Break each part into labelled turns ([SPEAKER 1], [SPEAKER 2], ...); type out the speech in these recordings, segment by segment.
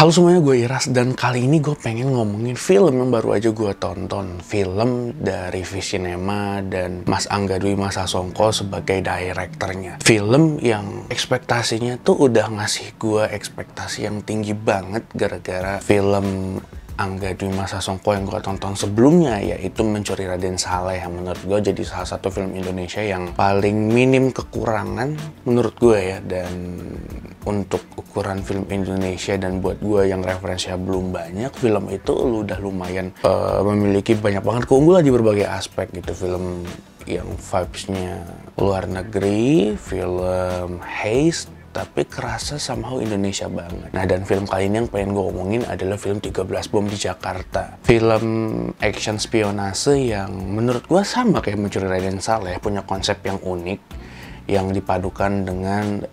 [SPEAKER 1] Halo semuanya, gue Iras dan kali ini gue pengen ngomongin film yang baru aja gue tonton. Film dari Visinema dan Mas Angga Dwi Masa Songko sebagai direkturnya. Film yang ekspektasinya tuh udah ngasih gue ekspektasi yang tinggi banget gara-gara film Angga Dwi Masa Songko yang gue tonton sebelumnya, yaitu Mencuri Raden Saleh, yang menurut gue jadi salah satu film Indonesia yang paling minim kekurangan menurut gue ya. Dan untuk ukuran film Indonesia dan buat gue yang referensinya belum banyak, film itu udah lumayan memiliki banyak banget keunggulan di berbagai aspek gitu. Film yang vibes-nya luar negeri, film heist, tapi kerasa somehow Indonesia banget. Nah, dan film kali ini yang pengen gue omongin adalah film 13 Bom di Jakarta. Film action spionase yang menurut gue sama kayak Mencuri Raden Saleh, punya konsep yang unik, yang dipadukan dengan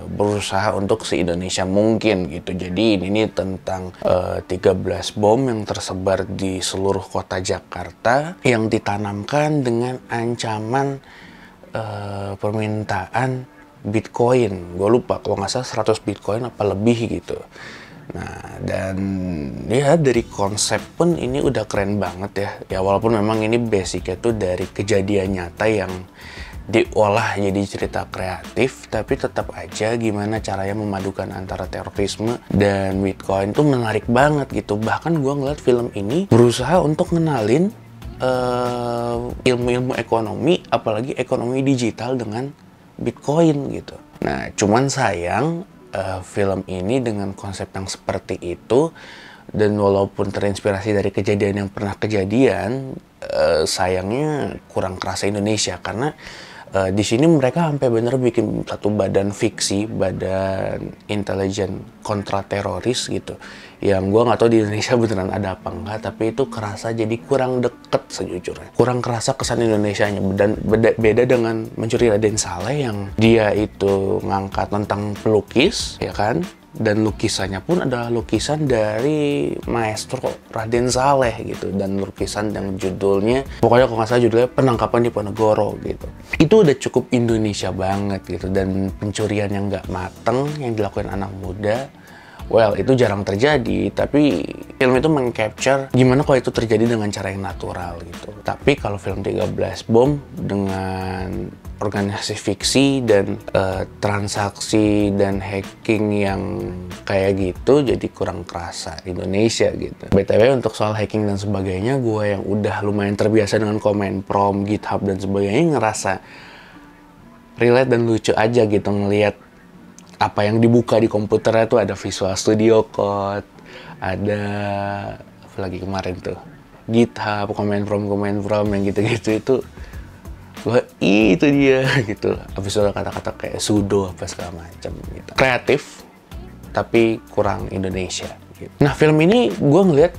[SPEAKER 1] berusaha untuk se-Indonesia mungkin gitu. Jadi ini tentang 13 bom yang tersebar di seluruh kota Jakarta yang ditanamkan dengan ancaman permintaan Bitcoin. Gue lupa, kalau nggak salah 100 Bitcoin apa lebih gitu. Nah, dan ya dari konsep pun ini udah keren banget ya. Ya walaupun memang ini basicnya tuh dari kejadian nyata yang diolah jadi cerita kreatif, tapi tetap aja gimana caranya memadukan antara terorisme dan Bitcoin tuh menarik banget gitu. Bahkan gue ngeliat film ini berusaha untuk ngenalin ilmu-ilmu ekonomi, apalagi ekonomi digital dengan Bitcoin gitu. Nah, cuman sayang film ini dengan konsep yang seperti itu, dan walaupun terinspirasi dari kejadian yang pernah kejadian, sayangnya kurang kerasa Indonesia. Karena di sini mereka sampai bener bikin satu badan fiksi, badan intelijen kontra teroris gitu, yang gue nggak tahu di Indonesia beneran ada apa enggak, tapi itu kerasa jadi kurang deket sejujurnya, kurang kerasa kesan Indonesianya. Dan beda dengan Mencuri Raden Saleh yang dia itu ngangkat tentang pelukis, ya kan, dan lukisannya pun adalah lukisan dari maestro Raden Saleh gitu, dan lukisan yang judulnya, pokoknya kalau nggak salah judulnya Penangkapan di Ponorogo gitu. Itu udah cukup Indonesia banget gitu, dan pencurian yang nggak mateng yang dilakukan anak muda, well, itu jarang terjadi, tapi film itu meng-capture gimana kalau itu terjadi dengan cara yang natural gitu. Tapi kalau film 13 Bom dengan organisasi fiksi dan transaksi dan hacking yang kayak gitu, jadi kurang kerasa Indonesia gitu. BTW untuk soal hacking dan sebagainya, gue yang udah lumayan terbiasa dengan comment prompt, GitHub dan sebagainya, ngerasa relate dan lucu aja gitu ngelihat apa yang dibuka di komputernya tuh. Ada Visual Studio Code, ada apa lagi kemarin tuh, GitHub, comment prompt yang gitu-gitu. Itu wah, itu dia gitu. Habis itu ada kata-kata kayak sudo apa segala macam gitu. Kreatif tapi kurang Indonesia gitu. Nah, film ini gue ngeliat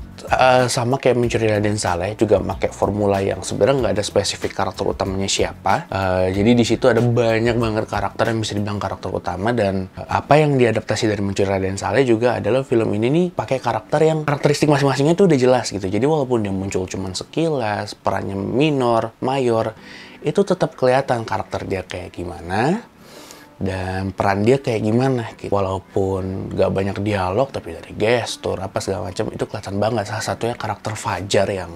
[SPEAKER 1] sama kayak Mencuri Raden Saleh, juga pakai formula yang sebenarnya nggak ada spesifik karakter utamanya siapa. Jadi di situ ada banyak banget karakter yang bisa dibilang karakter utama, dan apa yang diadaptasi dari Mencuri Raden Saleh juga adalah film ini nih pakai karakter yang karakteristik masing-masingnya itu udah jelas gitu. Jadi walaupun dia muncul cuman sekilas, perannya minor, mayor, itu tetap kelihatan karakter dia kayak gimana dan peran dia kayak gimana gitu. Walaupun gak banyak dialog, tapi dari gestur apa segala macam itu kelihatan banget. Salah satunya karakter Fajar yang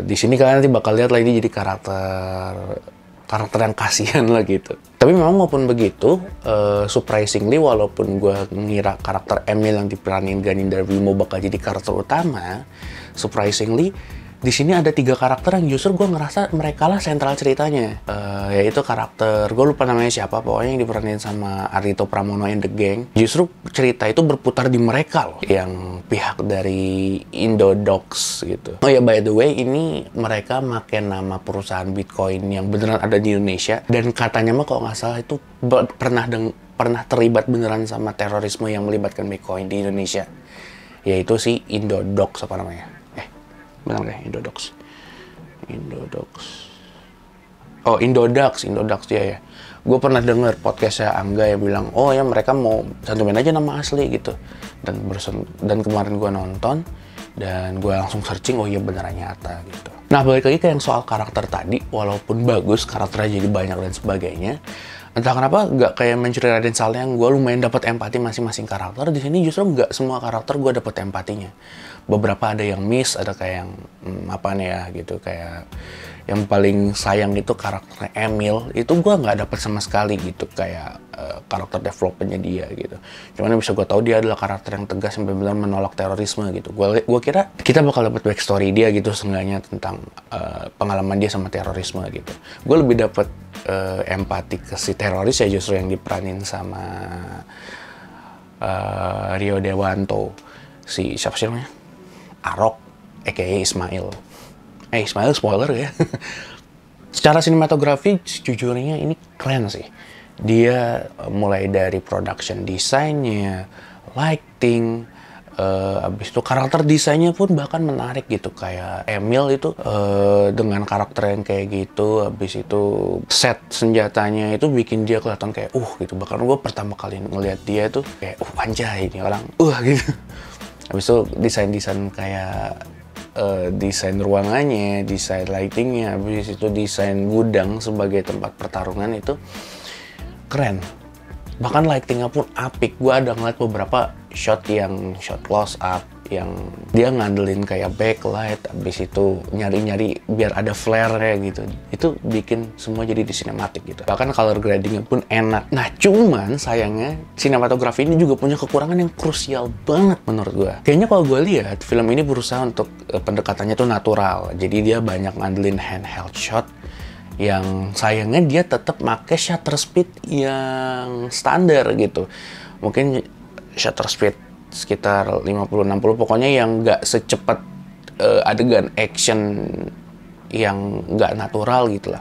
[SPEAKER 1] di sini kalian nanti bakal lihat lah, ini jadi karakter yang kasihan lah gitu. Tapi memang walaupun begitu, surprisingly, walaupun gue ngira karakter Emil yang diperanin Ganindra Bimo bakal jadi karakter utama, surprisingly di sini ada 3 karakter yang justru gue ngerasa mereka lah sentral ceritanya. Yaitu karakter, gue lupa namanya siapa, pokoknya yang diperanin sama Ardhito Pramono and the Gang. Justru cerita itu berputar di mereka loh, yang pihak dari Indodox gitu. Oh ya, by the way, ini mereka make nama perusahaan Bitcoin yang beneran ada di Indonesia, dan katanya mah kalau nggak salah itu pernah terlibat beneran sama terorisme yang melibatkan Bitcoin di Indonesia, yaitu si Indodox apa namanya. Benar deh, Indodox. Oh, Indodax ya. Gue pernah denger podcastnya Angga yang bilang, oh ya mereka mau cantumin aja nama asli gitu. Dan kemarin gue nonton, dan gue langsung searching, oh iya beneran nyata gitu. Nah, balik lagi ke yang soal karakter tadi, walaupun bagus karakternya jadi banyak dan sebagainya, Entah kenapa nggak kayak Mencuri Raden Saleh yang gue lumayan dapat empati masing-masing karakter. Di sini justru nggak semua karakter gue dapat empatinya. Beberapa ada yang miss, ada kayak yang apa nih ya gitu, kayak yang paling sayang itu karakter Emil, itu gue nggak dapat sama sekali gitu, kayak karakter developmentnya dia gitu. Cuman yang bisa gue tahu dia adalah karakter yang tegas yang benar-benar menolak terorisme gitu. Gue kira kita bakal dapat backstory dia gitu, seenggaknya tentang pengalaman dia sama terorisme gitu. Gue lebih dapat empati ke si teroris ya, justru yang diperanin sama Rio Dewanto, si siapa sih namanya, Arok, aka Ismail. Ismail spoiler ya. Secara sinematografi sejujurnya ini keren sih. Dia mulai dari production desainnya, lighting, abis itu karakter desainnya pun bahkan menarik gitu. Kayak Emil itu dengan karakter yang kayak gitu, abis itu set senjatanya itu bikin dia kelihatan kayak gitu. Bahkan gue pertama kali ngeliat dia itu kayak anjay ini orang gitu. Abis itu desain-desain kayak desain ruangannya, desain lightingnya, habis itu desain gudang sebagai tempat pertarungan itu keren. Bahkan lightingnya pun apik. Gue ada ngeliat beberapa shot close up yang dia ngandelin kayak backlight, habis itu nyari-nyari biar ada flare kayak gitu. Itu bikin semua jadi di sinematik gitu. Bahkan color gradingnya pun enak. Nah cuman sayangnya sinematografi ini juga punya kekurangan yang krusial banget menurut gue. Kayaknya kalau gue lihat film ini berusaha untuk pendekatannya tuh natural. Jadi dia banyak ngandelin handheld shot yang sayangnya dia tetap make shutter speed yang standar gitu. Mungkin shutter speed sekitar 50-60, pokoknya yang nggak secepat adegan action yang nggak natural gitu lah.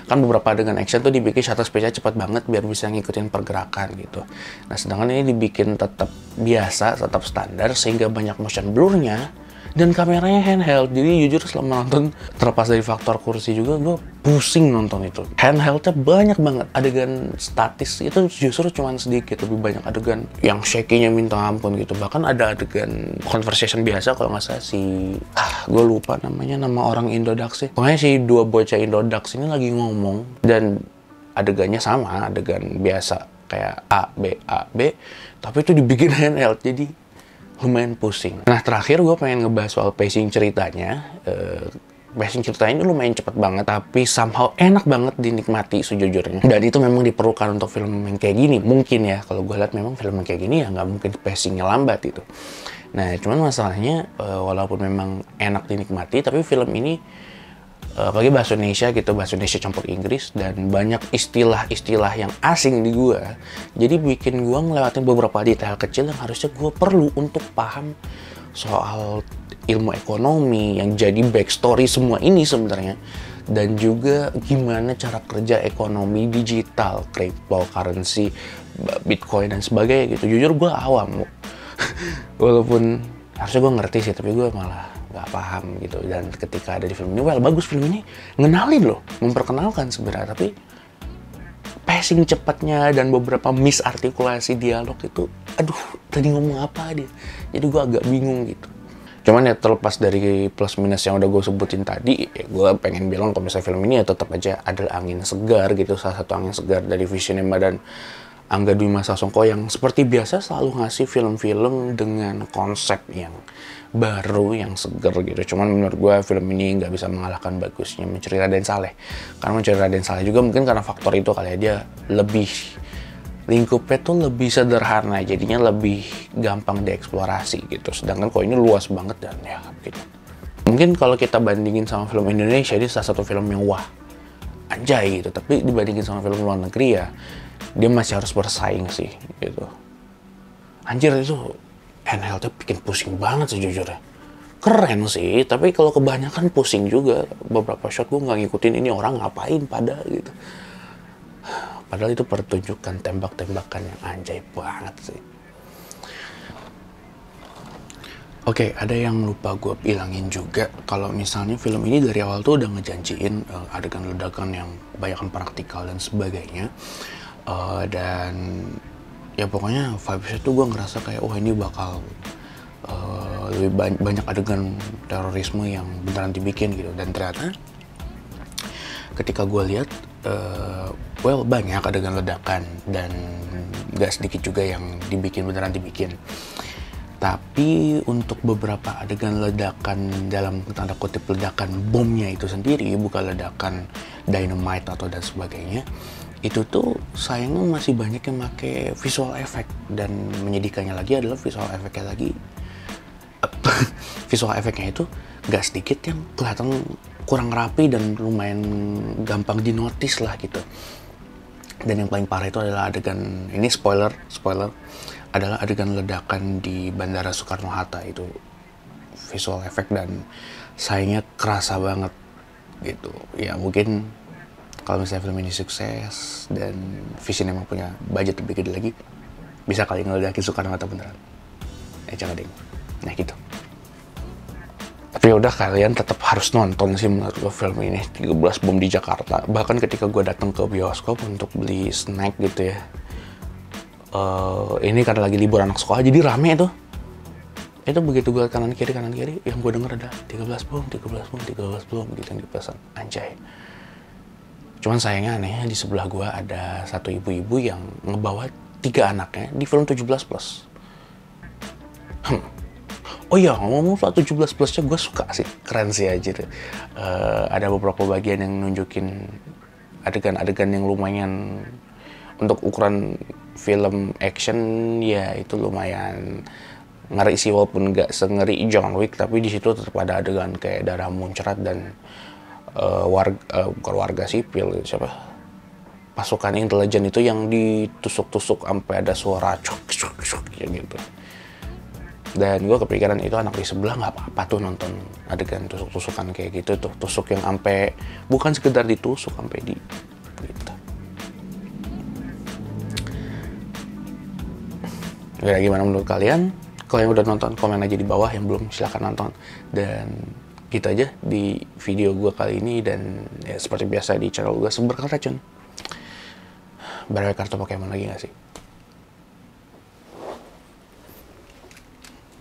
[SPEAKER 1] Kan beberapa adegan action tuh dibikin shutter speednya cepat banget biar bisa ngikutin pergerakan gitu. Nah sedangkan ini dibikin tetap biasa, tetap standar, sehingga banyak motion blurnya dan kameranya handheld. Jadi jujur selama nonton, terlepas dari faktor kursi juga, gue pusing nonton itu. Handheldnya banyak banget. Adegan statis itu justru cuma sedikit, lebih banyak adegan yang shaky-nya minta ampun gitu. Bahkan ada adegan conversation biasa, kalau nggak salah gue lupa nama orang Indodax sih. Pokoknya si dua bocah Indodax ini lagi ngomong dan adegannya sama, adegan biasa kayak A, B, tapi itu dibikin handheld, jadi lumayan pusing. Nah terakhir gue pengen ngebahas soal pacing ceritanya. Pacing ceritanya ini lumayan cepet banget, tapi somehow enak banget dinikmati sejujurnya. Dan itu memang diperlukan untuk film yang kayak gini. Mungkin ya, kalau gue lihat memang film yang kayak gini ya nggak mungkin pacingnya lambat gitu. Nah cuman masalahnya walaupun memang enak dinikmati, tapi film ini apalagi bahasa Indonesia gitu, bahasa Indonesia campur Inggris, dan banyak istilah-istilah yang asing di gue. Jadi bikin gue ngelewatin beberapa detail kecil yang harusnya gue perlu untuk paham soal ilmu ekonomi yang jadi backstory semua ini sebenarnya. Dan juga gimana cara kerja ekonomi digital, cryptocurrency, Bitcoin dan sebagainya gitu. Jujur gue awam. Walaupun harusnya gue ngerti sih, tapi gue malah nggak paham gitu. Dan ketika ada di film ini, bagus film ini ngenalin loh, memperkenalkan sebenarnya, tapi pacing cepatnya dan beberapa misartikulasi dialog itu, tadi ngomong apa dia, jadi gue agak bingung gitu. Cuman ya terlepas dari plus minus yang udah gue sebutin tadi, ya gue pengen bilang kalau misalnya film ini ya tetap aja ada angin segar gitu, salah satu angin segar dari Visionema dan Angga Dwi Sasongko yang seperti biasa selalu ngasih film-film dengan konsep yang baru, yang seger gitu. Cuman menurut gue film ini nggak bisa mengalahkan bagusnya Mencuri Raden Saleh. Karena Mencuri Raden Saleh juga mungkin karena faktor itu kali ya, dia lebih, lingkupnya tuh lebih sederhana, jadinya lebih gampang dieksplorasi gitu. Sedangkan kalau ini luas banget dan ya gitu. Mungkin kalau kita bandingin sama film Indonesia, ini salah satu film yang wah, anjay gitu. Tapi dibandingin sama film luar negeri ya, dia masih harus bersaing sih gitu. Anjir itu handheldnya bikin pusing banget sejujurnya. Keren sih, tapi kalau kebanyakan pusing juga. Beberapa shot gue nggak ngikutin ini orang ngapain pada gitu. Padahal itu pertunjukan tembak-tembakan yang anjay banget sih. Oke, ada yang lupa gue bilangin juga. Kalau misalnya film ini dari awal tuh udah ngejanjiin adegan ledakan yang kebanyakan praktikal dan sebagainya. Dan ya pokoknya vibes-nya tuh gue ngerasa kayak ini bakal lebih banyak adegan terorisme yang beneran dibikin gitu. Dan ternyata ketika gue lihat well, banyak adegan ledakan dan gak sedikit juga yang beneran dibikin. Tapi untuk beberapa adegan ledakan, dalam tanda kutip ledakan bomnya itu sendiri, bukan ledakan dynamite atau dan sebagainya, itu tuh sayangnya masih banyak yang pakai visual effect. Dan menyedihkannya lagi adalah visual effect-nya lagi visual effect-nya itu gak sedikit yang kelihatan kurang rapi dan lumayan gampang dinotis lah gitu. Dan yang paling parah itu adalah adegan, ini spoiler, adalah adegan ledakan di Bandara Soekarno-Hatta. Itu visual effect dan sayangnya kerasa banget gitu. Ya mungkin kalau misalnya film ini sukses dan Vision emang punya budget lebih gede lagi, bisa kali ngeledakin Soekarno-Hatta beneran. Jangan deh. Nah gitu. Tapi udah, kalian tetap harus nonton sih menurut gue film ini, 13 Bom di Jakarta. Bahkan ketika gue datang ke bioskop untuk beli snack gitu ya, ini karena lagi libur anak sekolah jadi rame tuh. Itu begitu gue kanan kiri yang gue denger ada 13 bom gitu yang dipesan. Anjay. Cuman sayangnya anehnya di sebelah gue ada satu ibu-ibu yang ngebawa 3 anaknya di film 17+. Oh iya, ngomong soal 17+nya gue suka sih, keren sih aja tuh. Ada beberapa bagian yang nunjukin adegan-adegan yang lumayan untuk ukuran film action, ya itu lumayan ngeri sih, walaupun nggak sengeri John Wick, tapi di situ tetap ada adegan kayak darah muncrat dan bukan warga sipil, siapa, pasukan intelijen itu yang ditusuk-tusuk sampai ada suara cok gitu. Dan gue kepikiran itu anak di sebelah nggak apa-apa tuh nonton adegan tusuk-tusukan kayak gitu tuh, tusuk yang sampai bukan sekedar ditusuk sampai di gitu. Ya gimana menurut kalian? Kalau yang udah nonton komen aja di bawah, yang belum silahkan nonton. Dan gitu aja di video gue kali ini, dan ya seperti biasa di channel gue Sumber Racun. Barangkali kartu Pokemon lagi nggak sih?